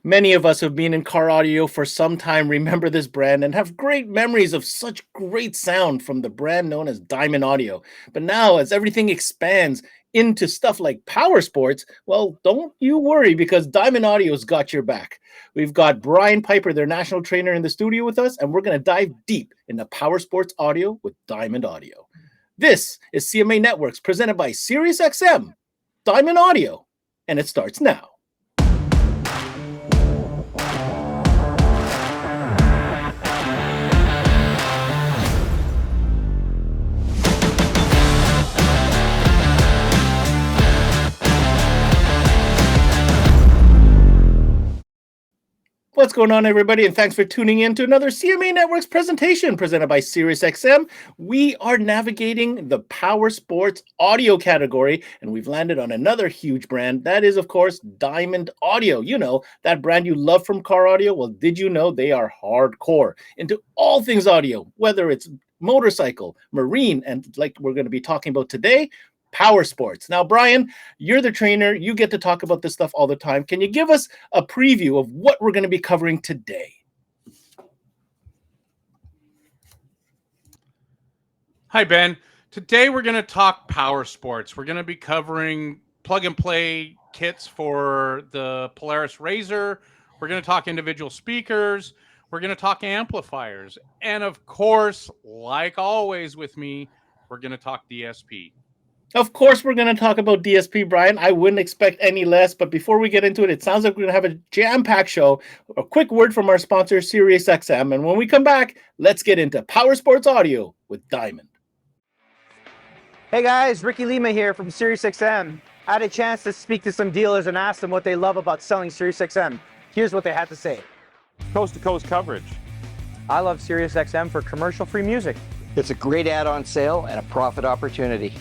Many of us who've been in car audio for some time remember this brand and have great memories of such great sound from the brand known as Diamond Audio. But now, as everything expands into stuff like power sports, well, don't you worry because Diamond Audio's got your back. We've got Brian Piper, their national trainer, in the studio with us, and we're going to dive deep into power sports audio with Diamond Audio. This is CMA Networks presented by SiriusXM, Diamond Audio, and it starts now. What's going on, everybody? And thanks for tuning in to another CMA Networks presentation presented by SiriusXM. We are navigating the power sports audio category, and we've landed on another huge brand. That is, of course, Diamond Audio. You know, that brand you love from car audio. Well, did you know they are hardcore into all things audio, whether it's motorcycle, marine, and like we're going to be talking about today, power sports. Now, Brian, you're the trainer. You get to talk about this stuff all the time. Can you give us a preview of what we're going to be covering today? Hi, Ben. Today we're going to talk power sports. We're going to be covering plug and play kits for the Polaris Razor. We're going to talk individual speakers. We're going to talk amplifiers. And of course, like always with me, we're going to talk DSP. Of course, we're going to talk about DSP, Brian. I wouldn't expect any less. But before we get into it, it sounds like we're going to have a jam-packed show. A quick word from our sponsor, SiriusXM. And when we come back, let's get into power sports audio with Diamond. Hey guys, Ricky Lima here from SiriusXM. I had a chance to speak to some dealers and ask them what they love about selling SiriusXM. Here's what they had to say. Coast-to-coast coverage. I love SiriusXM for commercial-free music. It's a great add-on sale and a profit opportunity.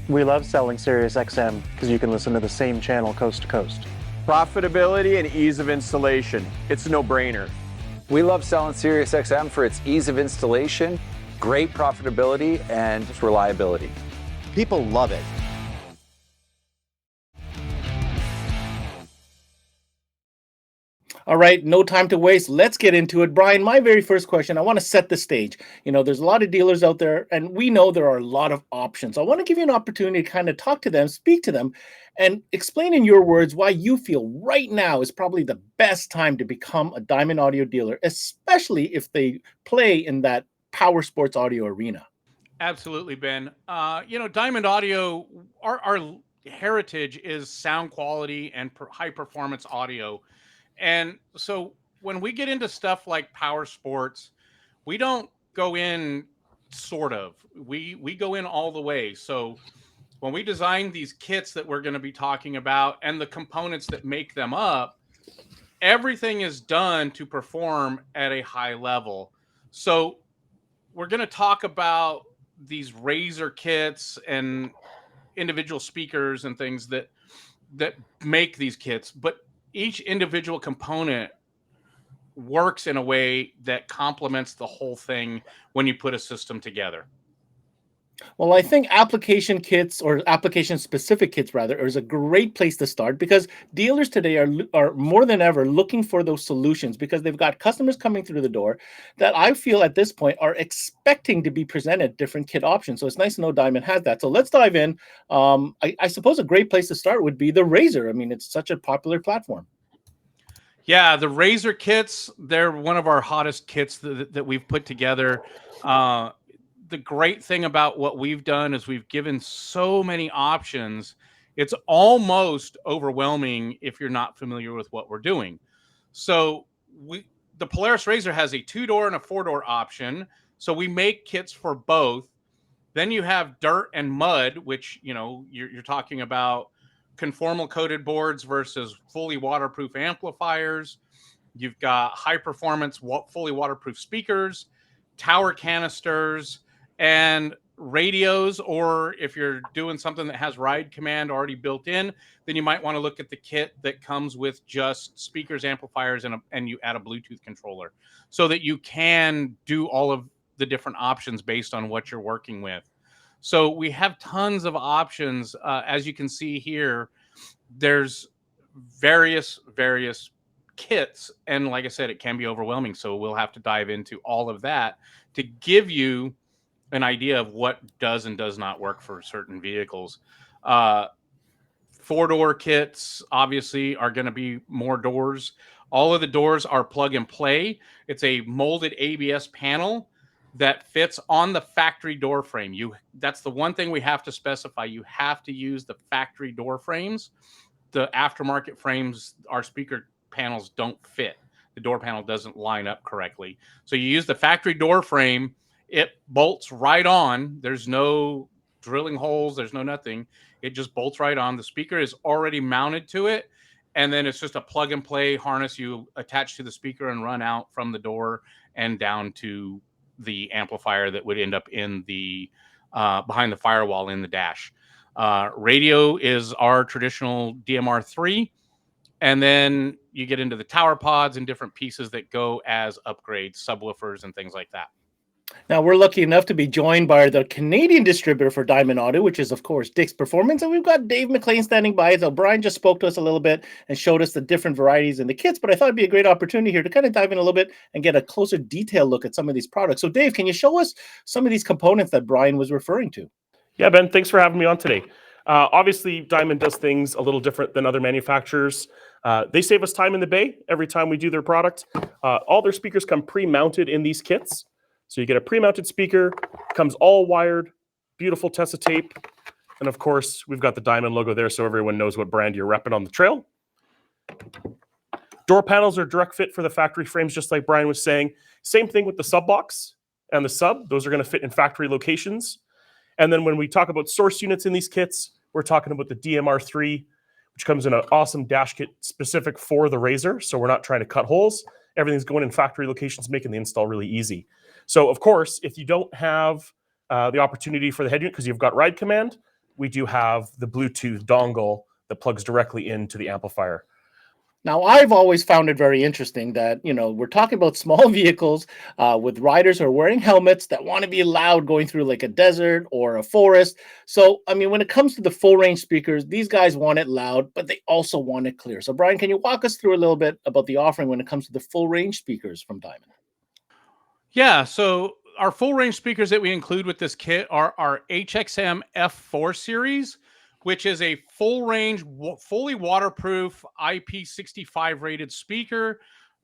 We love selling SiriusXM because you can listen to the same channel coast to coast. Profitability and ease of installation. It's a no-brainer. We love selling SiriusXM for its ease of installation, great profitability, and reliability. People love it. All right, no time to waste. Let's get into it. Brian, my very first question, I want to set the stage. You know, there's a lot of dealers out there, and we know there are a lot of options. I want to give you an opportunity to kind of talk to them, speak to them, and explain in your words why you feel right now is probably the best time to become a Diamond Audio dealer, especially if they play in that power sports audio arena. Absolutely, Ben. Diamond Audio, our heritage is sound quality and high performance audio. And so when we get into stuff like power sports, we don't go in sort of. We go in all the way. So when we design these kits that we're going to be talking about and the components that make them up, everything is done to perform at a high level. So we're going to talk about these Razor kits and individual speakers and things that make these kits, but each individual component works in a way that complements the whole thing when you put a system together. Well, I think application kits or application-specific kits, rather, is a great place to start because dealers today are more than ever looking for those solutions because they've got customers coming through the door that I feel at this point are expecting to be presented different kit options. So it's nice to know Diamond has that. So let's dive in. I suppose a great place to start would be the Razor. I mean, it's such a popular platform. Yeah, the Razor kits, they're one of our hottest kits that we've put together. The great thing about what we've done is we've given so many options. It's almost overwhelming if you're not familiar with what we're doing. So the Polaris Razor has a 2-door and a 4-door option. So we make kits for both. Then you have dirt and mud, which, you know, you're talking about conformal coated boards versus fully waterproof amplifiers. You've got high performance, fully waterproof speakers, tower canisters, and radios. Or if you're doing something that has ride command already built in, then you might want to look at the kit that comes with just speakers, amplifiers, and you add a Bluetooth controller so that you can do all of the different options based on what you're working with. So we have tons of options. As you can see here, there's various kits. And like I said, it can be overwhelming. So we'll have to dive into all of that to give you an idea of what does and does not work for certain vehicles. 4-door kits obviously are going to be more doors. All of the doors are plug and play. It's a molded ABS panel that fits on the factory door frame. That's the one thing we have to specify. You have to use the factory door frames. The aftermarket frames, our speaker panels don't fit. The door panel doesn't line up correctly. So you use the factory door frame. It bolts right on. There's no drilling holes. There's no nothing. It just bolts right on. The speaker is already mounted to it. And then it's just a plug and play harness you attach to the speaker and run out from the door and down to the amplifier that would end up in the behind the firewall in the dash. Radio is our traditional DMR3. And then you get into the tower pods and different pieces that go as upgrades, subwoofers and things like that. Now, we're lucky enough to be joined by the Canadian distributor for Diamond Audio, which is, of course, Dick's Performance. And we've got Dave McLean standing by. So Brian just spoke to us a little bit and showed us the different varieties in the kits. But I thought it'd be a great opportunity here to kind of dive in a little bit and get a closer detailed look at some of these products. So, Dave, can you show us some of these components that Brian was referring to? Yeah, Ben, thanks for having me on today. Obviously, Diamond does things a little different than other manufacturers. They save us time in the bay every time we do their product. All their speakers come pre-mounted in these kits. So you get a pre-mounted speaker, comes all wired, beautiful Tessa tape. And of course, we've got the Diamond logo there so everyone knows what brand you're repping on the trail. Door panels are direct fit for the factory frames, just like Brian was saying. Same thing with the sub box and the sub. Those are going to fit in factory locations. And then when we talk about source units in these kits, we're talking about the DMR3, which comes in an awesome dash kit specific for the Razor. So we're not trying to cut holes. Everything's going in factory locations, making the install really easy. So of course, if you don't have the opportunity for the head unit because you've got Ride Command, we do have the Bluetooth dongle that plugs directly into the amplifier. Now, I've always found it very interesting that, we're talking about small vehicles with riders who are wearing helmets that want to be loud going through like a desert or a forest. So, I mean, when it comes to the full range speakers, these guys want it loud, but they also want it clear. So, Brian, can you walk us through a little bit about the offering when it comes to the full range speakers from Diamond? Yeah, so our full range speakers that we include with this kit are our HXM F4 series, which is a full range, fully waterproof IP65 rated speaker.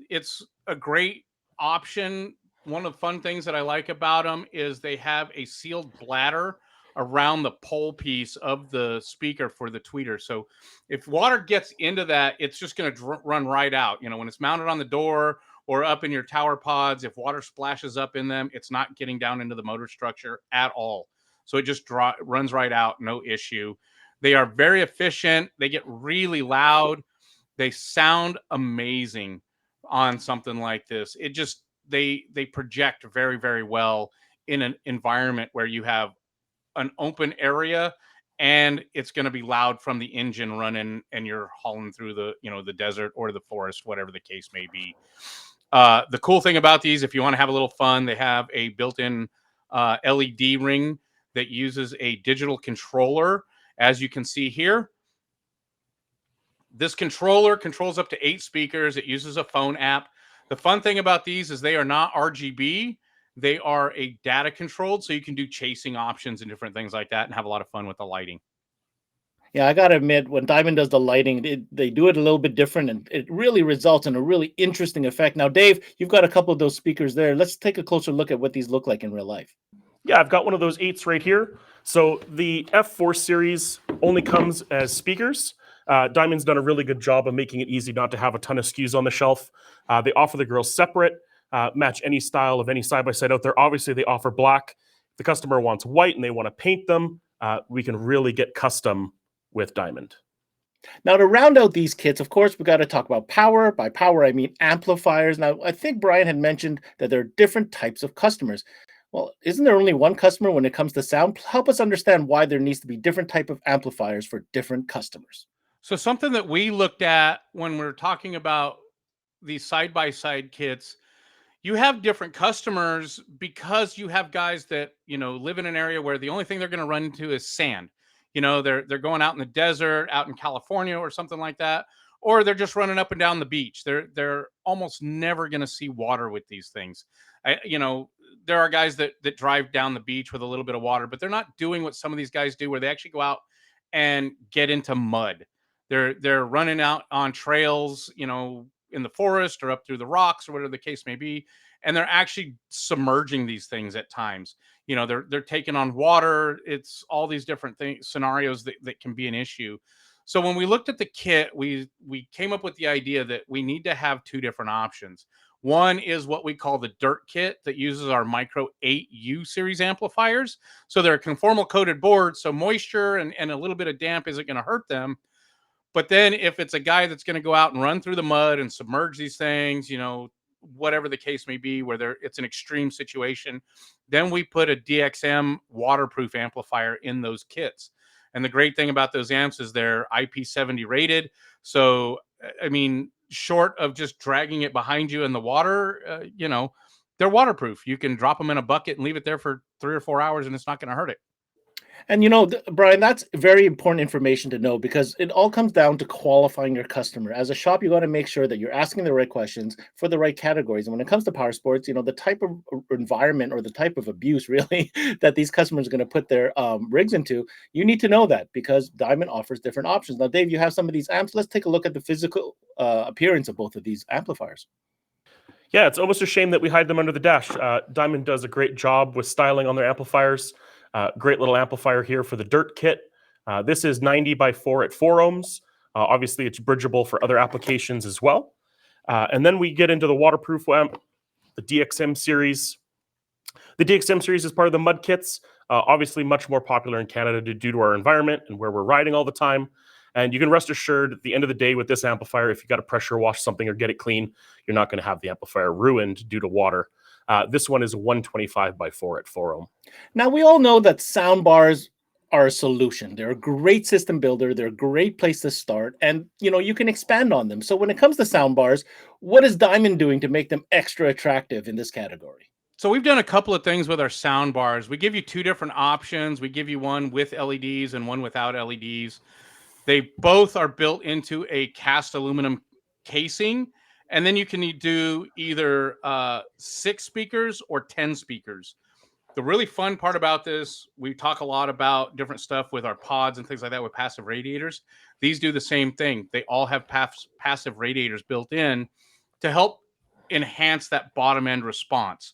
It's a great option. One of the fun things that I like about them is they have a sealed bladder around the pole piece of the speaker for the tweeter. So if water gets into that, it's just going to run right out. When it's mounted on the door or up in your tower pods, if water splashes up in them, it's not getting down into the motor structure at all. So it just runs right out, no issue. They are very efficient. They get really loud. They sound amazing on something like this. It just, they project very, very well in an environment where you have an open area and it's going to be loud from the engine running and you're hauling through the, the desert or the forest, whatever the case may be. The cool thing about these, if you want to have a little fun, they have a built-in LED ring that uses a digital controller. As you can see here, this controller controls up to 8 speakers. It uses a phone app. The fun thing about these is they are not RGB. They are a data controlled, so you can do chasing options and different things like that and have a lot of fun with the lighting. Yeah, I got to admit, when Diamond does the lighting, they do it a little bit different, and it really results in a really interesting effect. Now, Dave, you've got a couple of those speakers there. Let's take a closer look at what these look like in real life. Yeah, I've got one of those 8s right here. So the F4 series only comes as speakers. Diamond's done a really good job of making it easy not to have a ton of SKUs on the shelf. They offer the grills separate, match any style of any side-by-side out there. Obviously, they offer black. If the customer wants white and they want to paint them, we can really get custom with Diamond. Now, to round out these kits, of course, we got to talk about power. By power, I mean amplifiers. Now, I think Brian had mentioned that there are different types of customers. Well, isn't there only one customer when it comes to sound? Help us understand why there needs to be different type of amplifiers for different customers. So something that we looked at when we're talking about these side-by-side kits, you have different customers because you have guys that, live in an area where the only thing they're going to run into is sand. They're going out in the desert, out in California or something like that, or they're just running up and down the beach. They're almost never going to see water with these things. There are guys that drive down the beach with a little bit of water, but they're not doing what some of these guys do, where they actually go out and get into mud. They're running out on trails, in the forest or up through the rocks or whatever the case may be, and they're actually submerging these things at times. They're taking on water. It's all these different scenarios that can be an issue. So when we looked at the kit, we came up with the idea that we need to have two different options. One is what we call the dirt kit that uses our Micro 8U series amplifiers. So they're a conformal coated board, so moisture and a little bit of damp isn't going to hurt them. But then if it's a guy that's going to go out and run through the mud and submerge these things, whatever the case may be, where it's an extreme situation, then we put a DXM waterproof amplifier in those kits. And the great thing about those amps is they're IP70 rated. So, I mean, short of just dragging it behind you in the water, they're waterproof. You can drop them in a bucket and leave it there for 3 or 4 hours and it's not going to hurt it. And Brian, that's very important information to know, because it all comes down to qualifying your customer. As a shop, you got to make sure that you're asking the right questions for the right categories. And when it comes to power sports, the type of environment or the type of abuse really that these customers are going to put their rigs into, you need to know that, because Diamond offers different options. Now, Dave, you have some of these amps. Let's take a look at the physical appearance of both of these amplifiers. Yeah, it's almost a shame that we hide them under the dash. Diamond does a great job with styling on their amplifiers. Great little amplifier here for the dirt kit. This is 90 by 4 at 4 ohms. Obviously, it's bridgeable for other applications as well. And then we get into the waterproof amp, the DXM series. The DXM series is part of the mud kits. Obviously, much more popular in Canada due to our environment and where we're riding all the time. And you can rest assured, at the end of the day with this amplifier, if you got to pressure wash something or get it clean, you're not going to have the amplifier ruined due to water. This one is 125 by 4 at 4 ohm. Now, we all know that sound bars are a solution. They're a great system builder. They're a great place to start. And, you can expand on them. So when it comes to sound bars, what is Diamond doing to make them extra attractive in this category? So we've done a couple of things with our sound bars. We give you two different options. We give you one with LEDs and one without LEDs. They both are built into a cast aluminum casing. And then you can do either 6 speakers or 10 speakers. The really fun part about this, we talk a lot about different stuff with our pods and things like that with passive radiators. These do the same thing. They all have passive radiators built in to help enhance that bottom end response.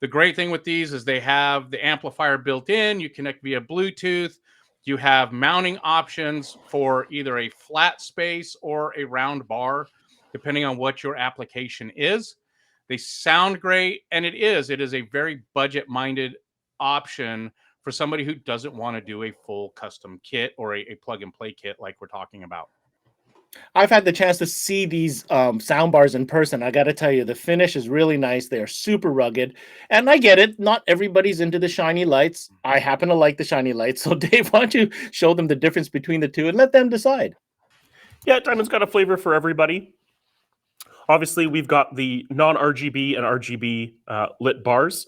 The great thing with these is they have the amplifier built in. You connect via Bluetooth. You have mounting options for either a flat space or a round bar, depending on what your application is. They sound great, and it is a very budget-minded option for somebody who doesn't want to do a full custom kit or a plug-and-play kit like we're talking about. I've had the chance to see these sound bars in person. I got to tell you, the finish is really nice. They are super rugged. And I get it. Not everybody's into the shiny lights. I happen to like the shiny lights. So, Dave, why don't you show them the difference between the two and let them decide? Yeah, Diamond's got a flavor for everybody. Obviously, we've got the non-RGB and RGB lit bars.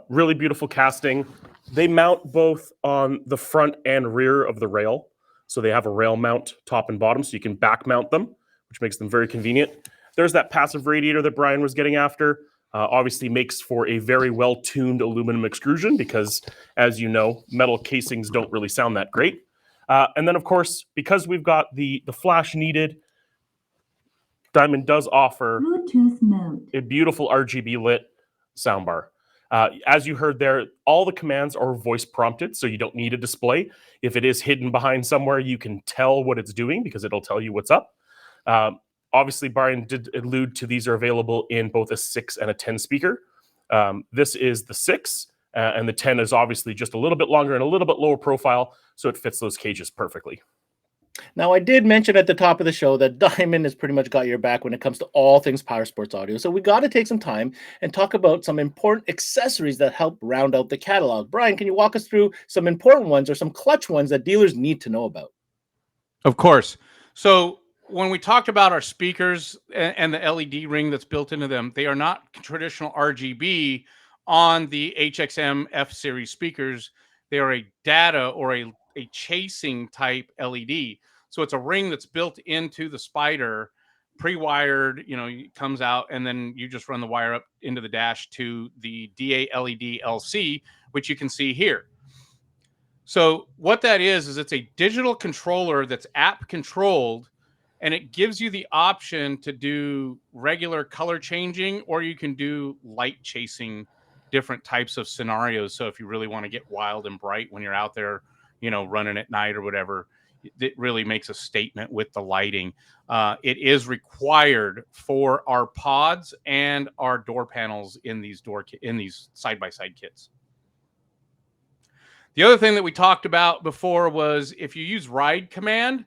Really beautiful casting. They mount both on the front and rear of the rail. So they have a rail mount top and bottom, so you can back mount them, which makes them very convenient. There's that passive radiator that Brian was getting after. Obviously makes for a very well-tuned aluminum extrusion because, as you know, metal casings don't really sound that great. And then, of course, because we've got the flash needed, Diamond does offer Bluetooth mode, a beautiful RGB lit soundbar. As you heard there, all the commands are voice prompted, so you don't need a display. If it is hidden behind somewhere, you can tell what it's doing because it'll tell you what's up. Obviously, Brian did allude to these are available in both a 6 and a 10 speaker. This is the 6, and the 10 is obviously just a little bit longer and a little bit lower profile, so it fits those cages perfectly. Now, I did mention at the top of the show that Diamond has pretty much got your back when it comes to all things power sports audio. So we got to take some time and talk about some important accessories that help round out the catalog. Brian, can you walk us through some important ones or some clutch ones that dealers need to know about? Of course. So when we talked about our speakers and the LED ring that's built into them, they are not traditional RGB on the HXM F series speakers. They are a data or a chasing type LED. So it's a ring that's built into the Spider, pre-wired, it comes out, and then you just run the wire up into the dash to the DA LED LC, which you can see here. So what that is it's a digital controller that's app controlled, and it gives you the option to do regular color changing, or you can do light chasing different types of scenarios. So if you really want to get wild and bright when you're out there, running at night or whatever, it really makes a statement with the lighting. It is required for our pods and our door panels in these side-by-side kits. The other thing that we talked about before was if you use ride command,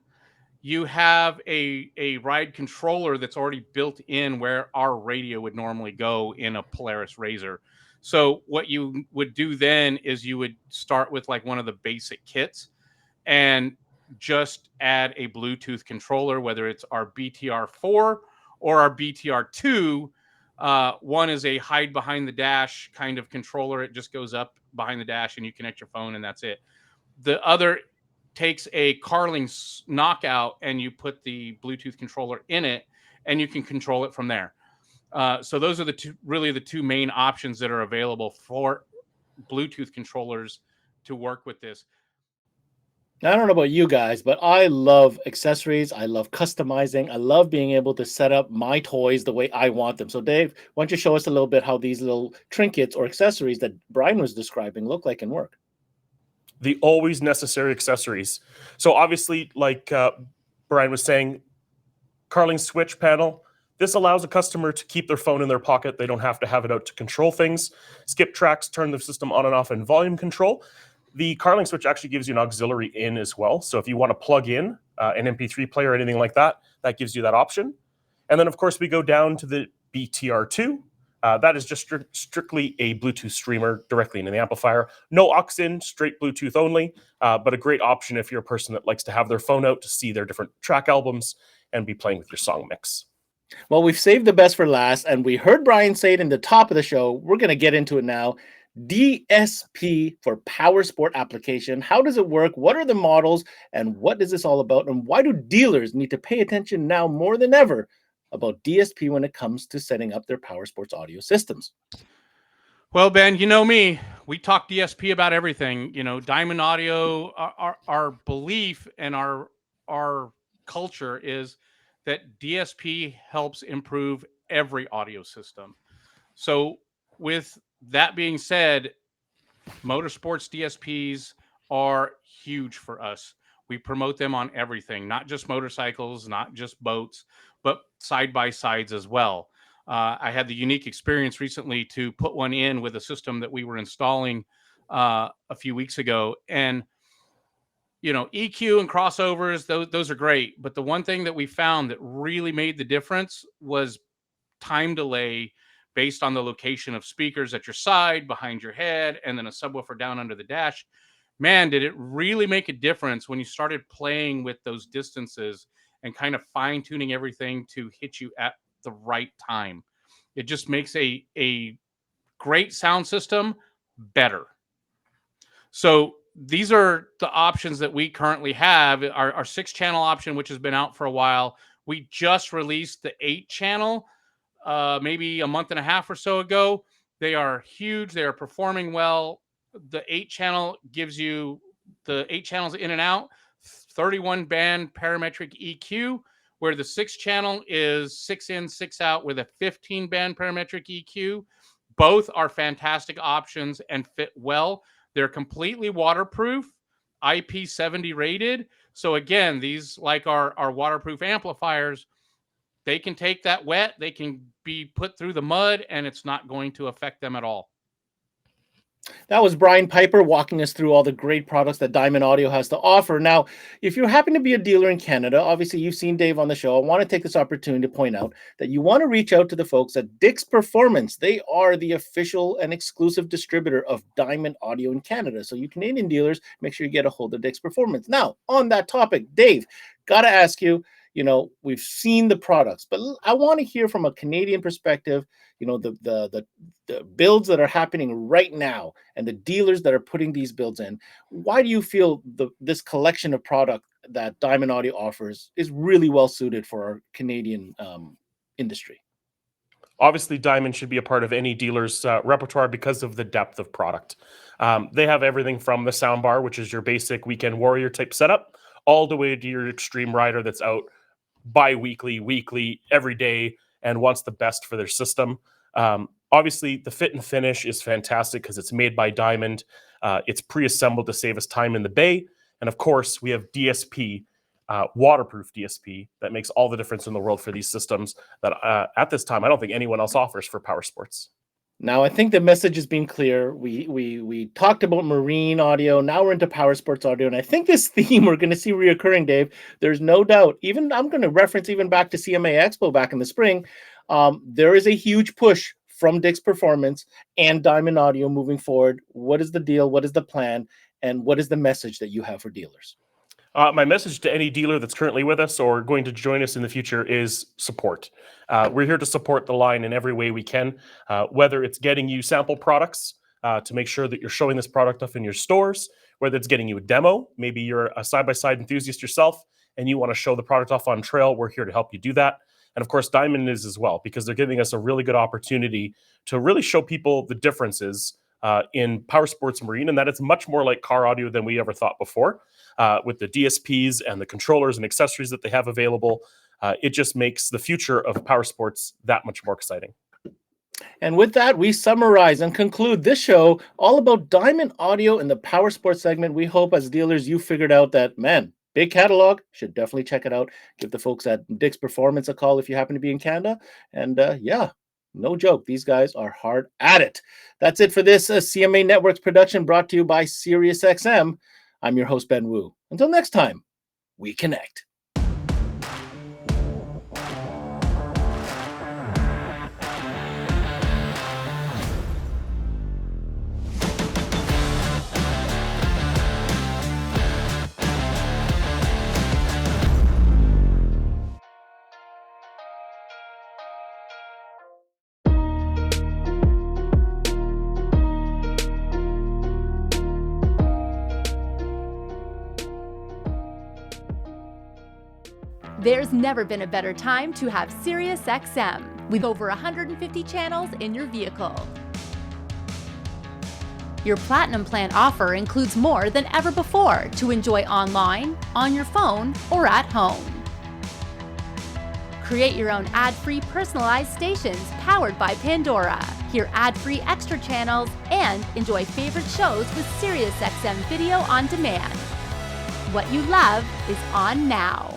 you have a ride controller that's already built in where our radio would normally go in a Polaris Razor. So what you would do then is you would start with like one of the basic kits and just add a Bluetooth controller, whether it's our BTR4 or our BTR2. One is a hide behind the dash kind of controller. It just goes up behind the dash and you connect your phone and that's it. The other takes a Carling knockout and you put the Bluetooth controller in it and you can control it from there. So those are the two main options that are available for Bluetooth controllers to work with this. I don't know about you guys, but I love accessories. I love customizing. I love being able to set up my toys the way I want them. So Dave, why don't you show us a little bit how these little trinkets or accessories that Brian was describing look like and work? The always necessary accessories. So obviously, like Brian was saying, Carling switch panel. This allows a customer to keep their phone in their pocket. They don't have to have it out to control things. Skip tracks, turn the system on and off, and volume control. The Carling switch actually gives you an auxiliary in as well. So if you want to plug in an MP3 player or anything like that, that gives you that option. And then, of course, we go down to the BTR2. That is just strictly a Bluetooth streamer directly into the amplifier. No aux in, straight Bluetooth only, but a great option if you're a person that likes to have their phone out to see their different track albums and be playing with your song mix. Well, we've saved the best for last, and we heard Brian say it in the top of the show. We're going to get into it now. DSP for Powersport application. How does it work? What are the models? And what is this all about? And why do dealers need to pay attention now more than ever about DSP when it comes to setting up their Powersports audio systems? Well, Ben, you know me. We talk DSP about everything. Diamond Audio, our belief and our culture is that DSP helps improve every audio system. So with that being said, motorsports DSPs are huge for us. We promote them on everything, not just motorcycles, not just boats, but side-by-sides as well. I had the unique experience recently to put one in with a system that we were installing a few weeks ago. And, EQ and crossovers, those are great. But the one thing that we found that really made the difference was time delay based on the location of speakers at your side, behind your head, and then a subwoofer down under the dash. Man, did it really make a difference when you started playing with those distances and kind of fine-tuning everything to hit you at the right time. It just makes a great sound system better. So these are the options that we currently have. Our 6-channel option, which has been out for a while. We just released the 8-channel maybe a month and a half or so ago. They are huge. They are performing well. The 8-channel gives you the 8 channels in and out, 31 band parametric EQ, where the 6-channel is 6 in, 6 out with a 15 band parametric EQ. Both are fantastic options and fit well. They're completely waterproof, IP70 rated. So again, these, like our waterproof amplifiers, they can take that wet, they can be put through the mud, and it's not going to affect them at all. That was Brian Piper walking us through all the great products that Diamond Audio has to offer. Now, if you happen to be a dealer in Canada, obviously you've seen Dave on the show. I want to take this opportunity to point out that you want to reach out to the folks at Dick's Performance. They are the official and exclusive distributor of Diamond Audio in Canada. So you Canadian dealers, make sure you get a hold of Dick's Performance. Now, on that topic, Dave, got to ask you, we've seen the products, but I want to hear from a Canadian perspective, the builds that are happening right now and the dealers that are putting these builds in. Why do you feel this collection of product that Diamond Audio offers is really well suited for our Canadian industry. Obviously, Diamond should be a part of any dealer's repertoire because of the depth of product. They have everything from the soundbar, which is your basic weekend warrior type setup, all the way to your extreme rider that's out bi-weekly, weekly, every day, and wants the best for their system. Obviously, the fit and finish is fantastic because it's made by Diamond. It's pre-assembled to save us time in the bay. And of course, we have DSP, waterproof DSP, that makes all the difference in the world for these systems that at this time, I don't think anyone else offers for Powersports. Now, I think the message has been clear. We talked about marine audio. Now we're into Powersports audio. And I think this theme we're going to see reoccurring, Dave. There's no doubt. Even I'm going to reference even back to CMA Expo back in the spring. There is a huge push from Dick's Performance and Diamond Audio moving forward. What is the deal? What is the plan? And what is the message that you have for dealers? My message to any dealer that's currently with us or going to join us in the future is support. We're here to support the line in every way we can, whether it's getting you sample products to make sure that you're showing this product off in your stores, whether it's getting you a demo, maybe you're a side-by-side enthusiast yourself and you want to show the product off on trail, we're here to help you do that. And of course, Diamond is as well, because they're giving us a really good opportunity to really show people the differences in Powersports Marine, and that it's much more like car audio than we ever thought before. With the DSPs and the controllers and accessories that they have available, it just makes the future of Powersports that much more exciting. And with that, we summarize and conclude this show all about Diamond Audio in the Powersports segment. We hope as dealers you figured out that, man, big catalog, should definitely check it out. Give the folks at Dick's Performance a call if you happen to be in Canada. And yeah, no joke, these guys are hard at it. That's it for this CMA Networks production brought to you by SiriusXM. I'm your host, Ben Wu. Until next time, we connect. There's never been a better time to have SiriusXM with over 150 channels in your vehicle. Your Platinum Plan offer includes more than ever before to enjoy online, on your phone, or at home. Create your own ad-free personalized stations powered by Pandora. Hear ad-free extra channels and enjoy favorite shows with SiriusXM Video on Demand. What you love is on now.